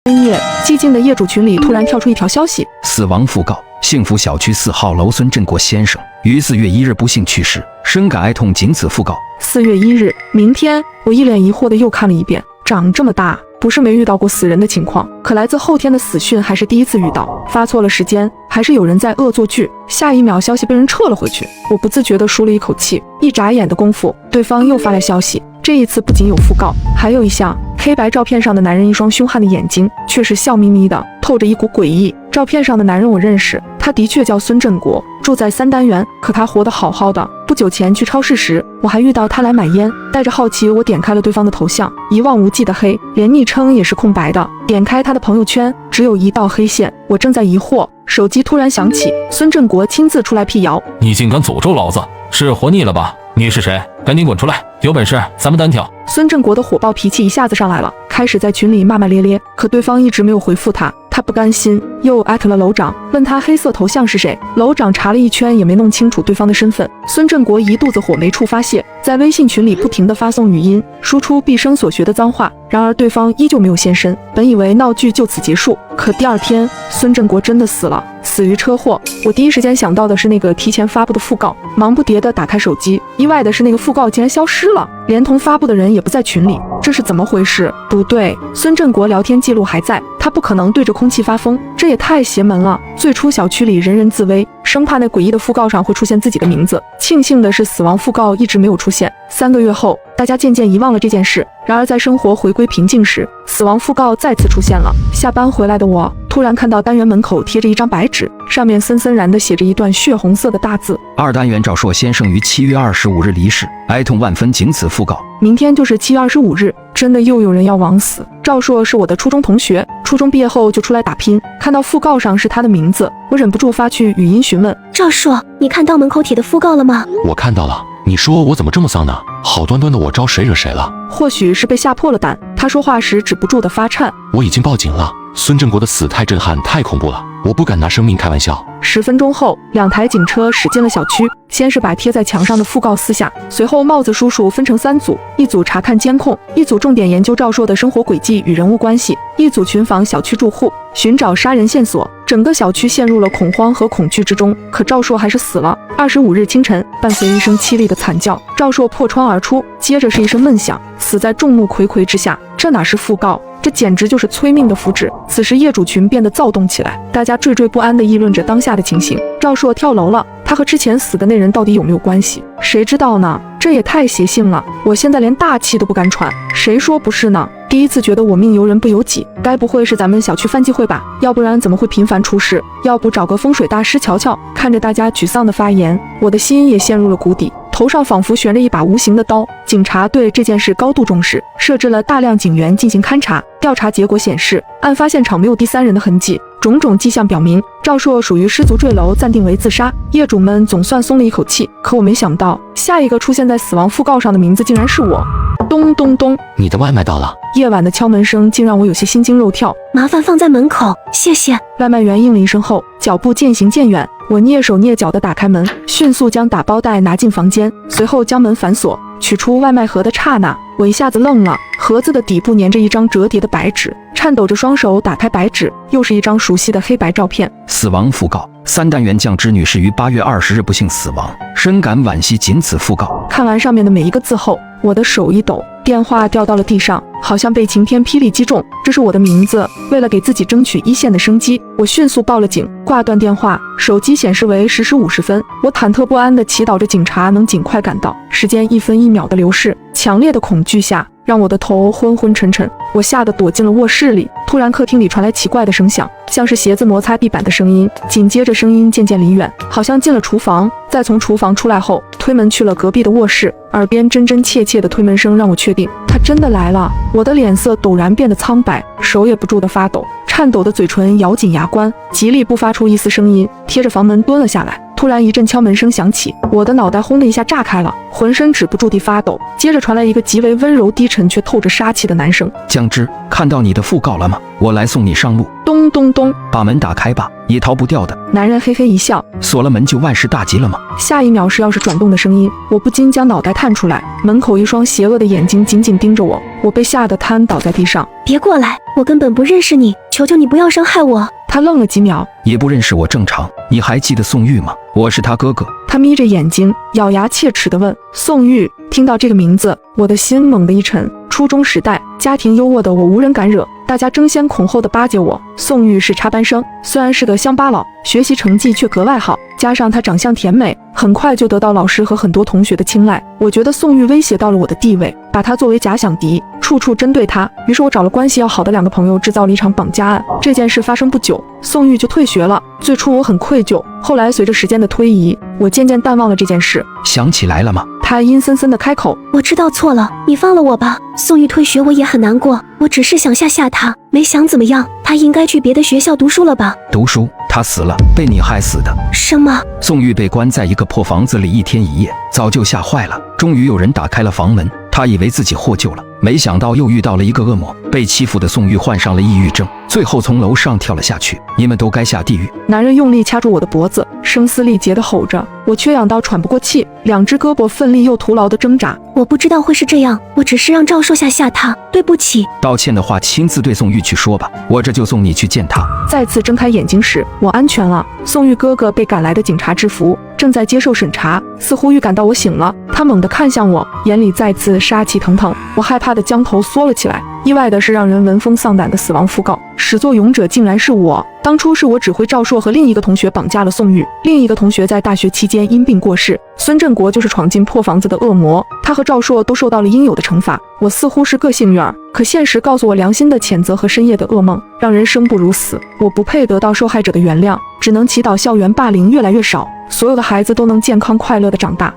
深夜，寂静的业主群里突然跳出一条消息：死亡讣告，幸福小区4号楼孙振国先生于4月1日不幸去世，深感哀痛，仅此讣告。4月1日，明天。我一脸疑惑的又看了一遍，长这么大不是没遇到过死人的情况，可来自后天的死讯还是第一次遇到。发错了时间，还是有人在恶作剧。下一秒，消息被人撤了回去，我不自觉地舒了一口气。一眨眼的功夫，对方又发来消息。这一次不仅有讣告，还有一项黑白照片上的男人一双凶悍的眼睛却是笑眯眯的，透着一股诡异。照片上的男人我认识，他的确叫孙振国，住在3单元，可他活得好好的。不久前去超市时，我还遇到他来买烟。带着好奇，我点开了对方的头像，一望无际的黑，连昵称也是空白的。点开他的朋友圈，只有一道黑线。我正在疑惑，手机突然响起，孙振国亲自出来辟谣：“你竟敢诅咒老子，是活腻了吧？你是谁？赶紧滚出来！有本事咱们单挑！”孙振国的火爆脾气一下子上来了，开始在群里骂骂咧咧，可对方一直没有回复他。他不甘心，又艾特了楼长，问他黑色头像是谁。楼长查了一圈也没弄清楚对方的身份。孙振国一肚子火没处发泄，在微信群里不停地发送语音，输出毕生所学的脏话。然而对方依旧没有现身。本以为闹剧就此结束，可第二天孙振国真的死了，死于车祸。我第一时间想到的是那个提前发布的讣告，忙不迭地打开手机，意外的是那个讣告竟然消失了，连同发布的人也不在群里，这是怎么回事？不对，孙振国聊天记录还在，他不可能对着空气发疯，这也太邪门了。最初小区里人人自危，生怕那诡异的讣告上会出现自己的名字。庆幸的是死亡讣告一直没有出现。3个月后，大家渐渐遗忘了这件事。然而在生活回归平静时，死亡讣告再次出现了。下班回来的我突然看到单元门口贴着一张白纸，上面森森然地写着一段血红色的大字：2单元赵硕先生于7月25日离世，哀痛万分，仅此讣告。明天就是7月25日，真的又有人要枉死。赵硕是我的初中同学，初中毕业后就出来打拼，看到讣告上是他的名字，我忍不住发去语音询问：赵硕，你看到门口贴的讣告了吗？我看到了。你说我怎么这么丧呢？好端端的我招谁惹谁了？或许是被吓破了胆，他说话时止不住的发颤。我已经报警了，孙振国的死太震撼，太恐怖了，我不敢拿生命开玩笑。10分钟后，2台警车驶进了小区，先是把贴在墙上的讣告撕下，随后帽子叔叔分成3组，一组查看监控，一组重点研究赵硕的生活轨迹与人物关系，一组群访小区住户，寻找杀人线索。整个小区陷入了恐慌和恐惧之中，可赵硕还是死了。25日清晨，伴随一声凄厉的惨叫，赵硕破窗而出，接着是一声闷响，死在众目睽睽之下。这哪是讣告，这简直就是催命的符纸。此时业主群变得躁动起来，大家惴惴不安地议论着当下的情形。赵硕跳楼了，他和之前死的那人到底有没有关系？谁知道呢？这也太邪性了，我现在连大气都不敢喘。谁说不是呢？第一次觉得我命由人不由己，该不会是咱们小区犯忌讳吧？要不然怎么会频繁出事？要不找个风水大师瞧瞧？看着大家沮丧的发言，我的心也陷入了谷底，头上仿佛悬着一把无形的刀。警察对这件事高度重视，设置了大量警员进行勘查。调查结果显示，案发现场没有第三人的痕迹，种种迹象表明赵硕属于失足坠楼，暂定为自杀。业主们总算松了一口气，可我没想到，下一个出现在死亡讣告上的名字竟然是我。咚咚咚，你的外卖到了。夜晚的敲门声竟让我有些心惊肉跳。麻烦放在门口，谢谢。外卖员应了一声后，脚步渐行渐远。我蹑手蹑脚地打开门，迅速将打包袋拿进房间，随后将门反锁。取出外卖盒的刹那，我一下子愣了。盒子的底部粘着一张折叠的白纸，颤抖着双手打开白纸，又是一张熟悉的黑白照片。死亡讣告：3单元降之女士于8月20日不幸死亡，深感惋惜，仅此讣告。看完上面的每一个字后，我的手一抖，电话掉到了地上，好像被晴天霹雳击中。这是我的名字。为了给自己争取一线的生机，我迅速报了警。挂断电话，手机显示为10时50分。我忐忑不安地祈祷着警察能尽快赶到。时间1分1秒的流逝，强烈的恐惧下让我的头昏昏沉沉，我吓得躲进了卧室里。突然客厅里传来奇怪的声响，像是鞋子摩擦地板的声音，紧接着声音渐渐离远，好像进了厨房。再从厨房出来后，推门去了隔壁的卧室，耳边真真切切的推门声让我确定他真的来了。我的脸色陡然变得苍白，手也不住的发抖，颤抖的嘴唇咬紧牙关，极力不发出一丝声音，贴着房门蹲了下来。突然一阵敲门声响起，我的脑袋轰的一下炸开了，浑身止不住地发抖。接着传来一个极为温柔低沉却透着杀气的男声：江之，看到你的讣告了吗？我来送你上路。咚咚咚，把门打开吧，也逃不掉的。男人嘿嘿一笑，锁了门就万事大吉了吗？下一秒是钥匙转动的声音，我不禁将脑袋探出来，门口一双邪恶的眼睛紧紧盯着我，我被吓得瘫倒在地上。别过来，我根本不认识你，求求你不要伤害我。他愣了几秒，也不认识我正常。你还记得宋玉吗？我是他哥哥。他眯着眼睛，咬牙切齿地问：宋玉。听到这个名字，我的心猛地一沉。初中时代，家庭优渥的我无人敢惹，大家争先恐后的巴结我。宋玉是插班生，虽然是个乡巴佬，学习成绩却格外好，加上他长相甜美，很快就得到老师和很多同学的青睐。我觉得宋玉威胁到了我的地位，把他作为假想敌，处处针对他。于是我找了关系要好的2个朋友，制造了一场绑架案。这件事发生不久，宋玉就退学了。最初我很愧疚，后来随着时间的推移，我渐渐淡忘了这件事。想起来了吗？他阴森森地开口：我知道错了，你放了我吧。宋玉退学我也很难过，我只是想吓吓他，没想怎么样，他应该去别的学校读书了吧。读书？他死了，被你害死的。什么？宋玉被关在一个破房子里1天1夜，早就吓坏了。终于有人打开了房门，他以为自己获救了，没想到又遇到了一个恶魔。被欺负的宋玉患上了抑郁症，最后从楼上跳了下去。你们都该下地狱！男人用力掐住我的脖子，声嘶力竭地吼着。我缺氧到喘不过气，2只胳膊奋力又徒劳地挣扎。我不知道会是这样，我只是让赵硕吓他，对不起。道歉的话亲自对宋玉去说吧，我这就送你去见他。再次睁开眼睛时，我安全了。宋玉哥哥被赶来的警察制服，正在接受审查，似乎预感到我醒了，他猛地看向我，眼里再次杀气腾腾。我害怕地将头缩了起来。意外的是，让人闻风丧胆的死亡讣告，始作俑者竟然是我。当初是我指挥赵硕和另一个同学绑架了宋玉，另一个同学在大学期间因病过世。孙振国就是闯进破房子的恶魔，他和赵硕都受到了应有的惩罚。我似乎是个幸运儿，可现实告诉我良心的谴责和深夜的噩梦，让人生不如死。我不配得到受害者的原谅，只能祈祷校园霸凌越来越少，所有的孩子都能健康快乐地长大。